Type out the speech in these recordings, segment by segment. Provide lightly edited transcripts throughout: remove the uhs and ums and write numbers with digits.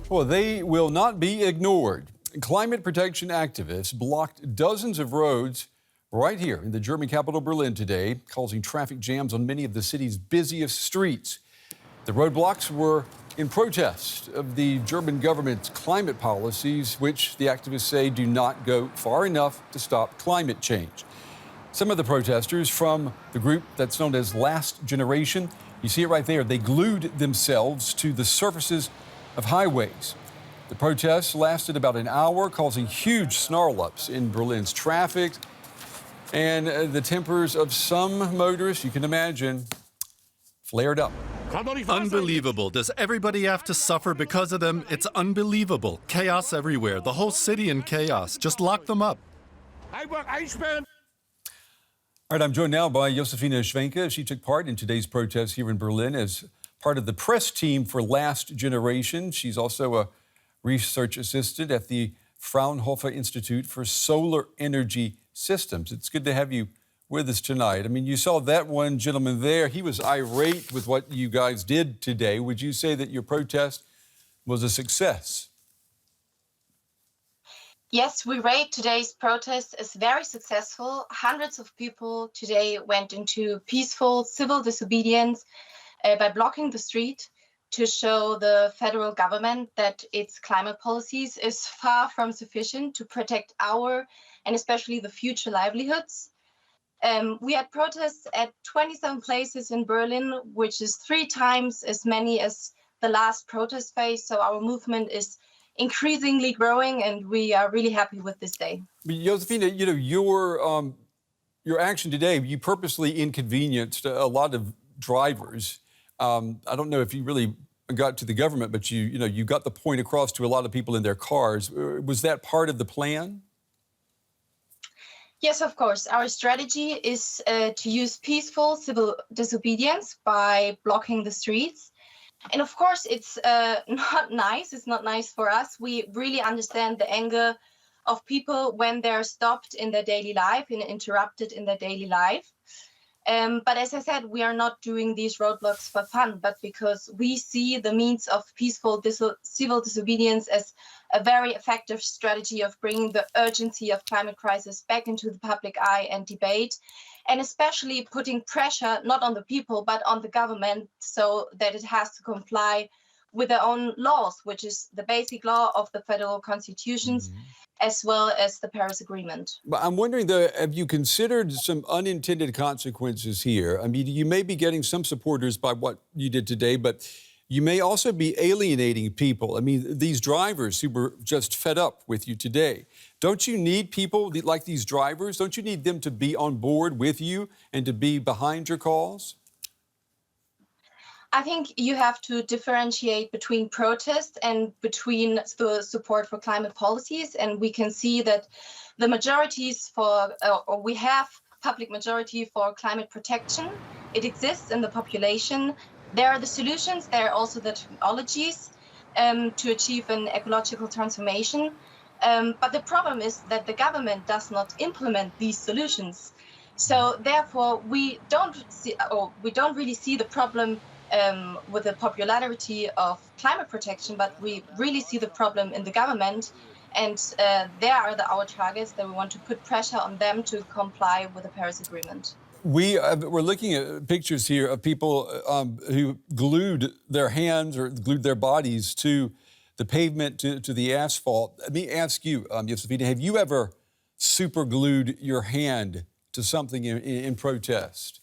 Well, they will not be ignored. Climate protection activists blocked dozens of roads right here in the German capital Berlin today, causing traffic jams on many of the city's busiest streets. The roadblocks were in protest of the German government's climate policies, which the activists say do not go far enough to stop climate change. Some of the protesters from the group that's known as Last Generation, you see it right there, they glued themselves to the surfaces of highways. The protests lasted about an hour, causing huge snarl-ups in Berlin's traffic. And the tempers of some motorists, you can imagine, flared up. Unbelievable. Does everybody have to suffer because of them? It's unbelievable. Chaos everywhere. The whole city in chaos. Just lock them up. All right, I'm joined now by Josefina Schwenke. She took part in today's protest here in Berlin as part of the press team for Last Generation. She's also a research assistant at the Fraunhofer Institute for Solar Energy Systems. It's good to have you with us tonight. I mean, you saw that one gentleman there. He was irate with what you guys did today. Would you say that your protest was a success? Yes, we rate today's protest as very successful. Hundreds of people today went into peaceful civil disobedience by blocking the street to show the federal government that its climate policies is far from sufficient to protect our and especially the future livelihoods. We had protests at 27 places in Berlin, which is 3 times as many as the last protest phase. So our movement is increasingly growing, and we are really happy with this day. Josefina, you know, your action today, you purposely inconvenienced a lot of drivers. I don't know if you really got to the government, but you got the point across to a lot of people in their cars. Was that part of the plan? Yes, of course. Our strategy is to use peaceful civil disobedience by blocking the streets. And of course, it's not nice. It's not nice for us. We really understand the anger of people when they're stopped in their daily life and interrupted in their daily life. But as I said, we are not doing these roadblocks for fun, but because we see the means of peaceful civil disobedience as a very effective strategy of bringing the urgency of climate crisis back into the public eye and debate, and especially putting pressure not on the people, but on the government so that it has to comply with their own laws, which is the basic law of the federal constitutions, as well as the Paris Agreement. But I'm wondering, though, have you considered some unintended consequences here? I mean, you may be getting some supporters by what you did today, but you may also be alienating people. I mean, these drivers who were just fed up with you today, don't you need people like these drivers? Don't you need them to be on board with you and to be behind your cause? I think you have to differentiate between protest and between the support for climate policies. And we can see that the majorities or we have public majority for climate protection. It exists in the population. There are the solutions. There are also the technologies to achieve an ecological transformation. But the problem is that the government does not implement these solutions. So therefore, we don't really see the problem with the popularity of climate protection, but we really see the problem in the government. And there are our targets that we want to put pressure on them to comply with the Paris Agreement. We're looking at pictures here of people who glued their hands or glued their bodies to the pavement, to the asphalt. Let me ask you, Josefina, have you ever super glued your hand to something in protest?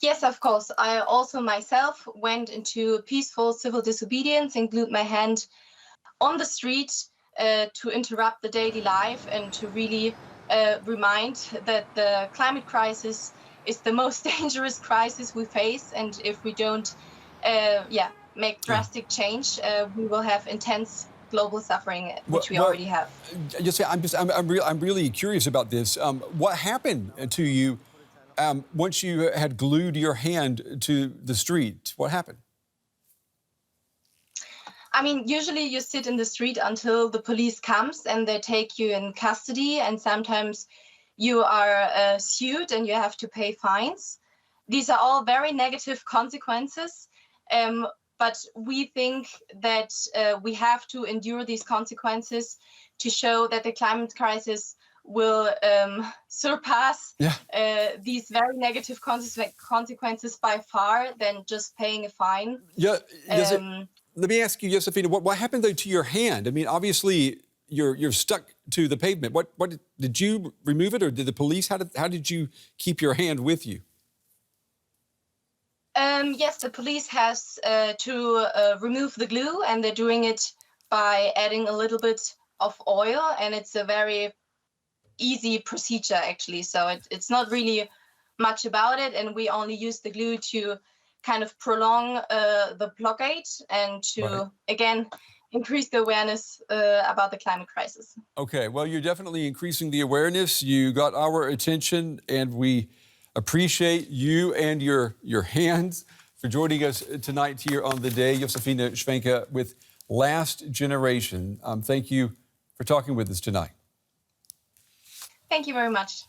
Yes, of course. I also myself went into peaceful civil disobedience and glued my hand on the street to interrupt the daily life and to really remind that the climate crisis is the most dangerous crisis we face. And if we don't make drastic change, we will have intense global suffering, which we already have. I'm really curious about this. What happened to you once you had glued your hand to the street? What happened? I mean, usually you sit in the street until the police comes and they take you in custody, and sometimes you are sued and you have to pay fines. These are all very negative consequences. but we think that we have to endure these consequences to show that the climate crisis will surpass these very negative consequences by far than just paying a fine. Yeah. Let me ask you, Josefina, what happened though to your hand? I mean, obviously you're stuck to the pavement. What did you remove it, or did the police? How did you keep your hand with you? Yes, the police has to remove the glue, and they're doing it by adding a little bit of oil, and it's a very easy procedure actually. So it's not really much about it, and we only use the glue to kind of prolong the blockade and to again increase the awareness about the climate crisis. Okay, well, you're definitely increasing the awareness. You got our attention, and we appreciate you and your hands for joining us tonight here on The Day. Josefina Schwenke with Last Generation. Thank you for talking with us tonight. Thank you very much.